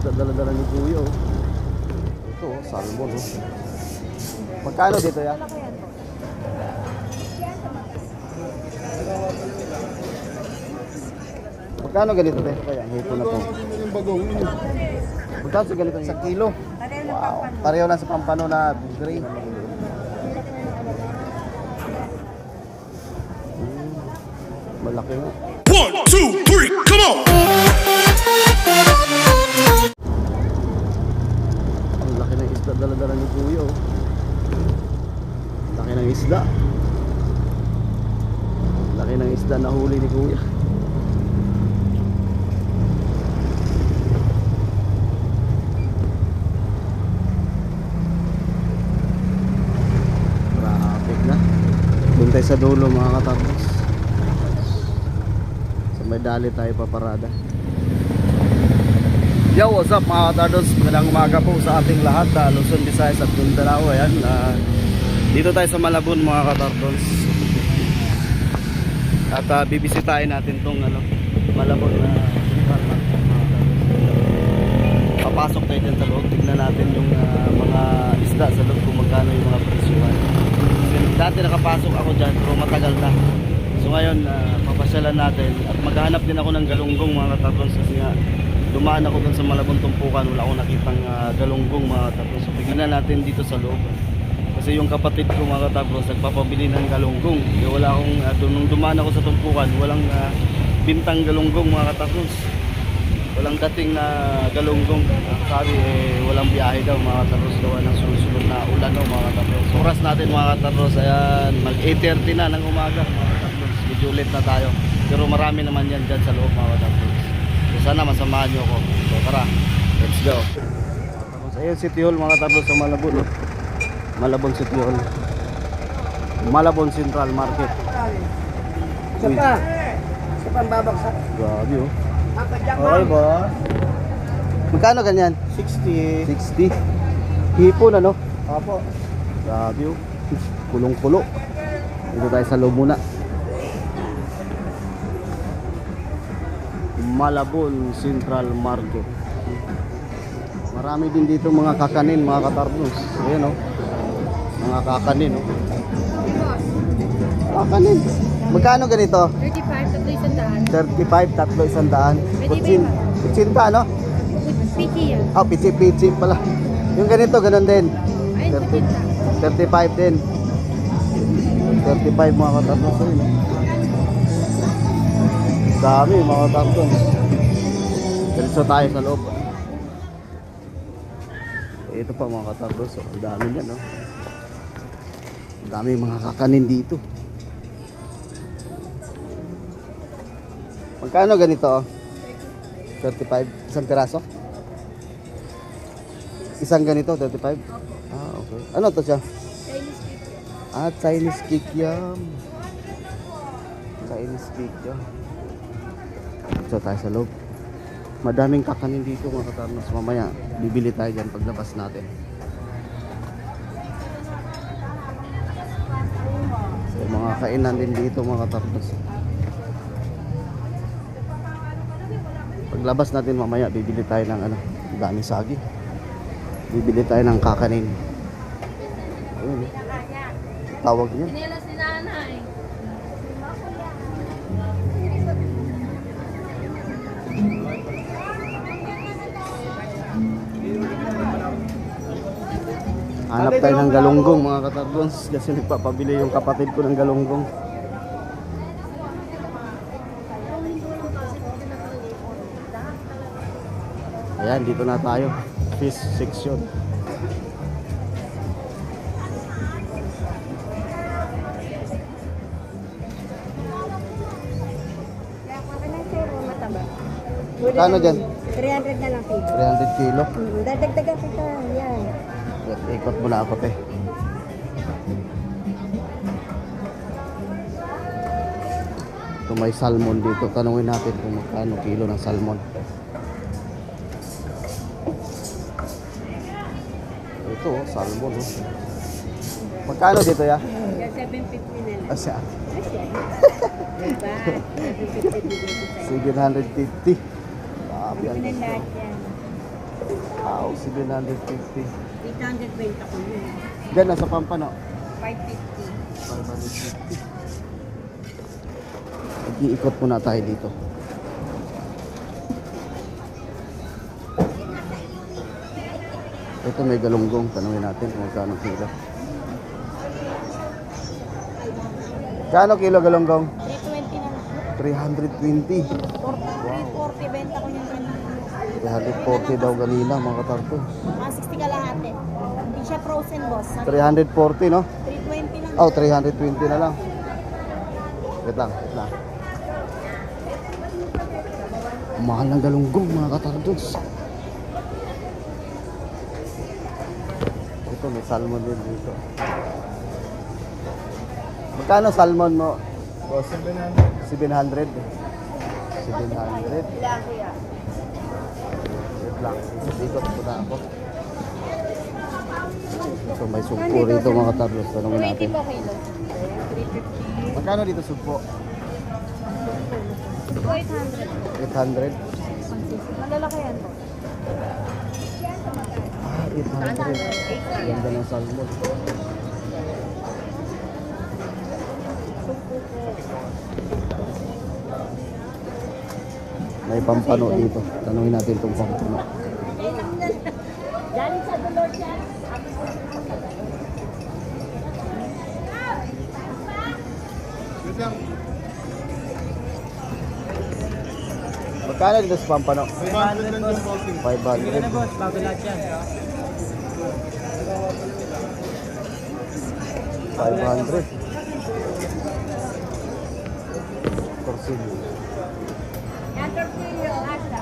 isda dala-dala ni Kuya oh. Ito oh, salmon oh. Magkano dito ya? Magkano ganito te? Kaya hito na to. Magkano sa ganito? 1 kilo? Wow. Pareho lang sa pampano na gray. Malaki nga. 1, 2, 3, come on! Ang laki ng isda dala-dala ni Kuya oh. Laki ng isda. Laki ng isda na huli ni Kuya. Traffic na. Doon tayo sa dulo mga katapos. May dali tayo paparada. Yo, what's up mga katardos? Magandang umaga po sa ating lahat, Luzon, Visayas at Mindanao. Ayan, dito tayo sa Malabon mga katardos. At bibisitahin natin tong Malabon na papasok tayo dyan sa loob. Tignan natin yung mga isda sa loob kung magkano yung mga presyuhan. Dati nakapasok ako dyan pero matagal na. So ngayon, papasyalan natin at maghanap din ako ng galunggong mga katardos kasi nga dumaan ako dun sa Malabon tumpukan, wala akong nakitang galunggong mga katardos. So tignan natin dito sa loob kasi yung kapatid ko mga katardos nagpapabili ng galunggong. Wala akong, nung dumaan ako sa tumpukan, walang bintang galunggong mga katardos. Walang dating na galunggong. Sabi walang biyahe daw mga katardos, gawa ng sunod-sunod na ulan daw mga katardos. Oras natin mga katardos, ayan, mag 8:30 na ng umaga mga katardos. Medyo late na tayo pero marami naman yan dyan sa loob mga katardos. So sana masamahan nyo ako. So tara, let's go. So ayun, City Hall mga katardos sa Malabon oh. Malabon City Hall, Malabon Central Market. Isa pa babaksak. Grabe oh. Okay ba? Magkano ganyan? 60. 60. Hipon ano? Opo. Grabe oh. Kulong-kulo. Dito tayo sa loob muna. Malabon Central Market. Marami din dito mga kakanin mga katardos. Ayan oh. Mga kakanin oh. Kakanin. Magkano ganito? 35, 35, tatlo isandaan. Kutsinta ano? Pichi yan. Ah, pichi pala. Yung ganito, ganun din. Ay, 35 din. 35 mga katardos. Dami mga katardos. Diretso tayo sa loob. Ito pa mga katardos. Ang dami yan. No? Ang dami mga kakanin dito. Magkano ganito? 35? Isang piraso? Isang ganito, 35? Ah, okay. Ano to siya? Chinese cake. Ah, Chinese cake yam. Chinese cake yam. So tayo sa loob. Madaming kakanin dito mga katarnos. Mamaya, bibili tayo dyan paglabas natin. So, mga kainan din dito mga katarnos. Paglabas natin mamaya, bibili tayo ng dami saging. Bibili tayo ng kakanin. Ayun, tawag niya. Pinilas ni nanay. Hanap tayo ng galunggong mga katardons kasi nagpapabili yung kapatid ko ng galunggong. Ayan, dito na tayo. Fish section. Kano dyan? 300 na lang kilo. 300 kilo. Dadagdagan kita. Yan. Ikot muna ako te. Ito may salmon dito. Tanungin natin kung magkano kilo ng salmon. Ito oh, salmon oh. Magkano dito ya? 750 na lang. Asya. Diba? 750 dito sa'yo. 750. Grabe Ano ang na lahat yan? Wow, 750. 820 ko yun. Diyan, nasa Pampano. 550. 550. Mag-iikot muna tayo dito. Ito may galunggong. Tanungin natin kung magkano kilo. Kano kilo galunggong? 320 na lang. 320. 340 benta ko yung ganun. 340 daw ganina mga katarto. Mga 60 kalahati. Hindi siya frozen, boss. 340 no? 320 lang. Oh, 320 na lang. Wait lang, wait lang. Mahal ng galunggong mga katartos. Ito may salmon din dito. Magkano salmon mo? 700. 700. Ilang kuya? Wait lang. Ikot ko na ako. Ito may sugpo rito mga katartos. Tanungin 280 natin. po kilo. 350. Magkano dito sugpo? 800. 800. Malalaki yan po. 800. Ganda ng salmon. May pampano dito. Tanungin natin itong pampano. Galing sa Dolor yan. Magkano dito sa pampano? 500 boss. 500. boss, bago lahat yan. 500. Torsilyo. Yan, tortillo. Asa?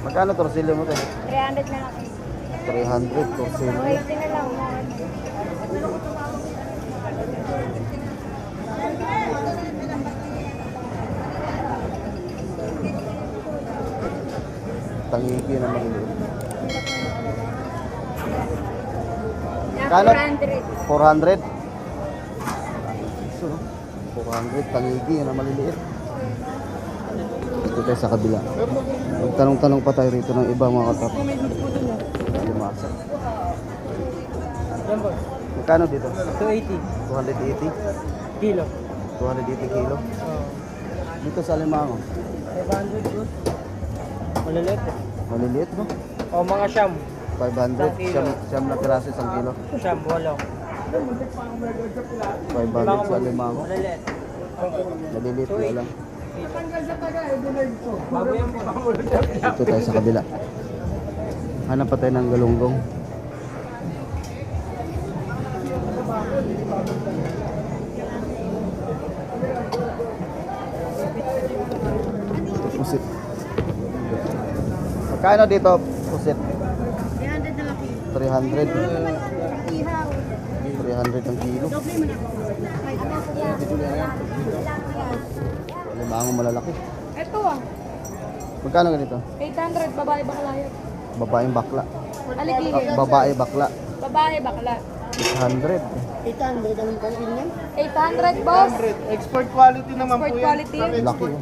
Magkano torsilyo mo tayo? 300 na lang. 300 torsilyo. 280 na lang. Tangiki na maliliit. Yan, Kano? 400. 400. So, 400 tangigi na maliliit. Ito tayo sa kabila. Magtanong-tanong pa tayo rito ng iba mga katap. Limasa. Yan boss. Magkano dito? 280 280? kilo. 280 kilo? Dito sa Limango. 500 boss. Maliliit eh. Maliliit no? O mga siyam. 500. Siyam na piraso isang kilo. Siyam, walo. 500 sa Limango. Maliliit. Maliliit na lang. Bago yan po. Dito tayo sa kabila. Hanap pa tayo ng galunggong. Pusit. Magkano dito? Pusit. 300 na lang kilo. 300. Ihaw. 300 ang kilo. Doble mo na po. May ano po yan. Limango malalaki. Ito ah. Magkano ganito? 800 babae bakla yun. Babaeng bakla. Aligigil. Babae bakla. Babae bakla. 600. 800 anong kanil yan? 800 boss. Export quality naman Export po yan. quality. Laki. Oh.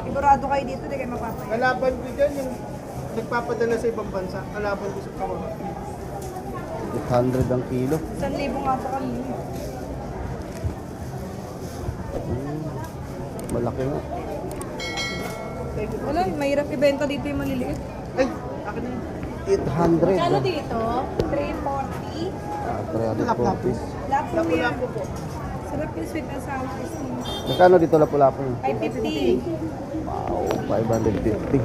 Sigurado kayo dito, di kayo mapapaya. Kalaban ko dyan yung nagpapadala sa ibang bansa. Kalaban ko sa kawan. 800 ang kilo. 1,000 nga pa kami. Malaki nga. Wala, mahirap ibenta dito yung maliliit. Ay, akin na yun. 800. Kano dito? 340. 340. Lapo yan. Lapu-lapu po. Sarap yung sweet and sour icing. Magkano dito lapu-lapu nyo? 550. Wow, 550.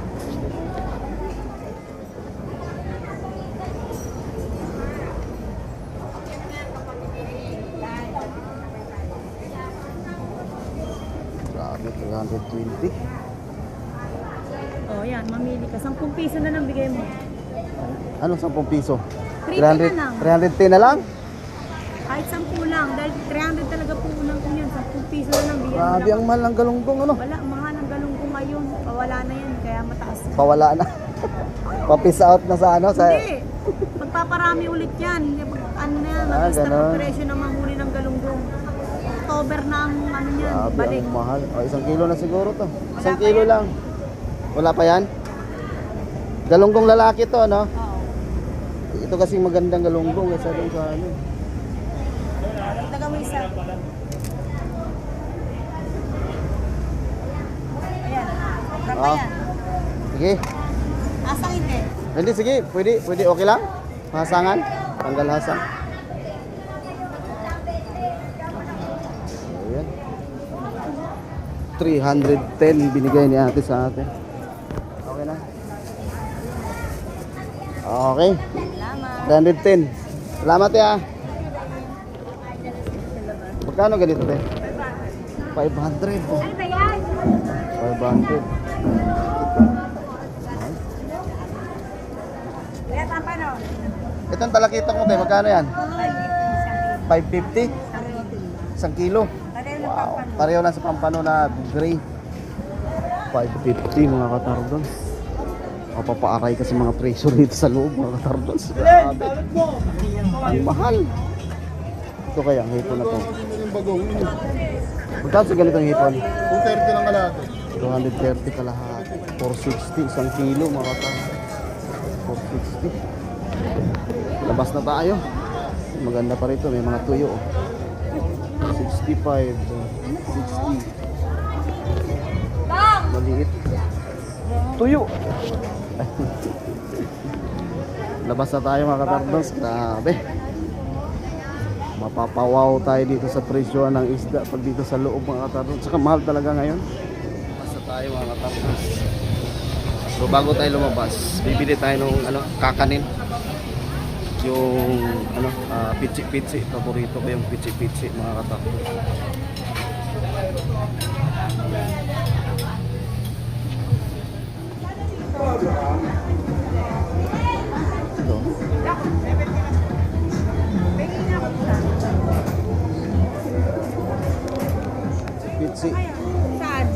Grabe, 320. Oh, yan, mamili ka. 10 piso na lang bigay mo. Ano, 10 piso? 300 na lang. 310 na lang? Kahit 10 lang. Dahil 300 talaga po unang ko yan. 10 piso na lang bigay mo Grabe, ang mahal ng galunggong, ano? Wala, ang mahal ng galunggong ngayon. Pawala na yan, kaya mataas. Pawala na. Papis out na sa ano? Sa... Hindi. Magpaparami ulit yan. Ano na yan, mag-start ganun. ang presyo ng manghuli ng galunggong. October na ang ano yan, Grabe, balik. ang mahal. O, 1 kilo na siguro to. Wala 1 pa kilo yan. lang. Wala pa yan? Galunggong lalaki to, ano? Oo. Ito kasing magandang galunggong kaysa doon sa ano. Taga mo isa. Ayan. Rapa Ah. yan. Sige. Asang hindi. Hindi, sige. Pwede. Okay lang? Hasangan? Tanggal hasang. Ayan. 310 binigay ni ate sa atin. Okay na? Okay. Salamat. 310. Salamat ya. Magkano ganito te? 500. Ano ba yan? 500. Kaya tampano. Itong talakitok mo te, magkano yan? 550? 1 kilo. Wow. Pareho lang sa pampano na gray. 550 mga katardons. Papaaray kasi mga presyo dito sa loob mga katardons. Grabe. Ang mahal. Ito kaya ang hipon na to. Yung bagong. Magkano sa ganitong hipon? 230 lang kalahati. 230 kalahati. 460 1 kilo mga katardons. 460. Labas na tayo. Maganda pa rito, may mga tuyo. 65, 60. Maliit. Tuyo. Labas na tayo mga katardons. Grabe. Mapapawaw tayo dito sa presyo ng isda pag dito sa loob mga katardons. Saka mahal talaga ngayon. Labas na tayo mga katardons. So bago tayo lumabas, bibili tayo ng kakanin. Yung pitsi-pitsi, paborito ko yung pitsi-pitsi mga katardons. Ito. Pitsi. Saan?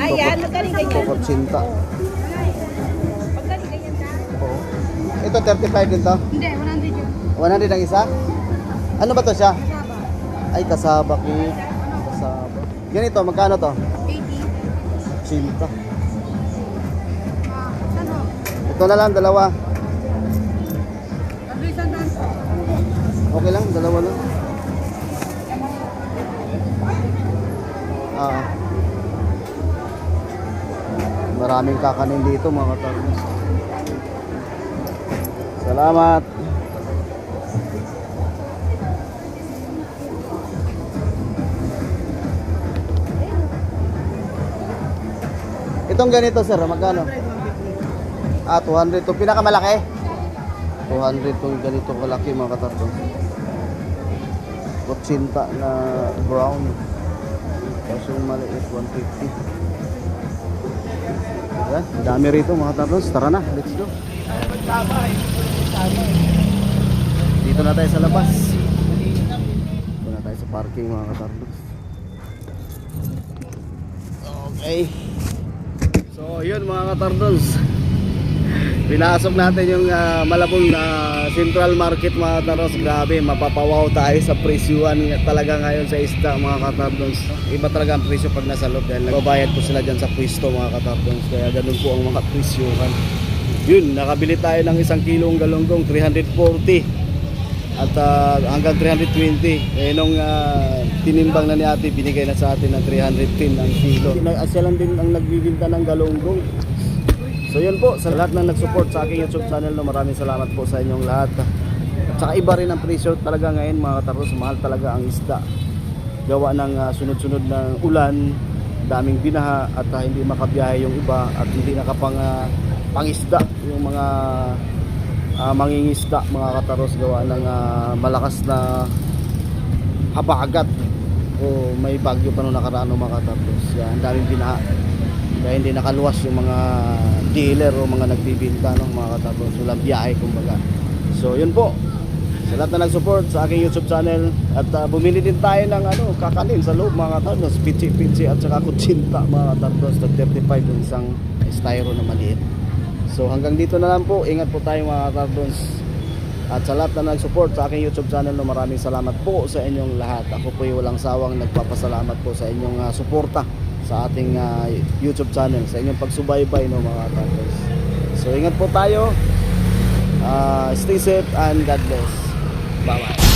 Ayan, magaling ganyan. Kokotsinta. Magaling ganyan ta. Oo. Ito 35 din to. Hindi, 100 yun. 100 ang isa? Ano ba to siya? Kasaba. Ay, kasaba ko. Kasaba. Ganito, magkano to? 80. Sinta. Saan ho? Ito na lang, dalawa. Tatlo isang daan. Okay lang, dalawa lang. Maraming kakanin dito mga katardons. Salamat. Itong ganito sir, magkano? 200 to pinakamalaki. 200 tong ganito kalaki mga katardons. Kutsinta na brown. Tapos yung maliit 150. Ayan, dami rito mga katardons. Tara na, let's go. Dito na tayo sa labas. Dito na tayo sa parking mga katardons. Okay. So yun mga katardons, pinasok natin yung Malabon Central Market mga katardons. Grabe, mapapawaw tayo sa presyuan talaga ngayon sa isda mga katardons. Iba talaga ang presyo pag nasa loob dahil nagbabayad po sila dyan sa pwesto mga katardons. Kaya ganun po ang mga presyuhan. Yun, nakabili tayo ng 1 kilong galunggong 340 at hanggang 320. Eh nung tinimbang na ni ate, binigay na sa atin ng 310 ang kilo. Siya lang din ang nagbibinta ng galunggong. So yun po, sa lahat ng nag-support sa aking YouTube channel, no, maraming salamat po sa inyong lahat. At saka iba rin ang presyo talaga ngayon mga katardons, mahal talaga ang isda. Gawa ng sunod-sunod na ulan, daming binaha at hindi makabiyahe yung iba at hindi nakapang pangisda yung mga mangingisda mga katardons, gawa ng malakas na habagat o may bagyo pa nung nakaraan mga katardons. Ang daming binaha kaya hindi nakaluwas yung mga dealer o mga nagbibinta no, mga katardons, walang biyahe kumbaga. So yun po, sa lahat na nag-support sa aking YouTube channel at bumili din tayo ng kakanin sa loob mga katardons, pitsi-pitsi at saka kutsinta mga katardons, 35 yung isang styro na maliit. So hanggang dito na lang po, ingat po tayo mga katardons. At sa lahat na nag-support sa aking YouTube channel, no, maraming salamat po sa inyong lahat. Ako po ay walang sawang nagpapasalamat po sa inyong suporta sa ating YouTube channel, sa inyong pagsubaybay no mga katardons. So ingat po tayo Stay safe and God bless. Bye-bye.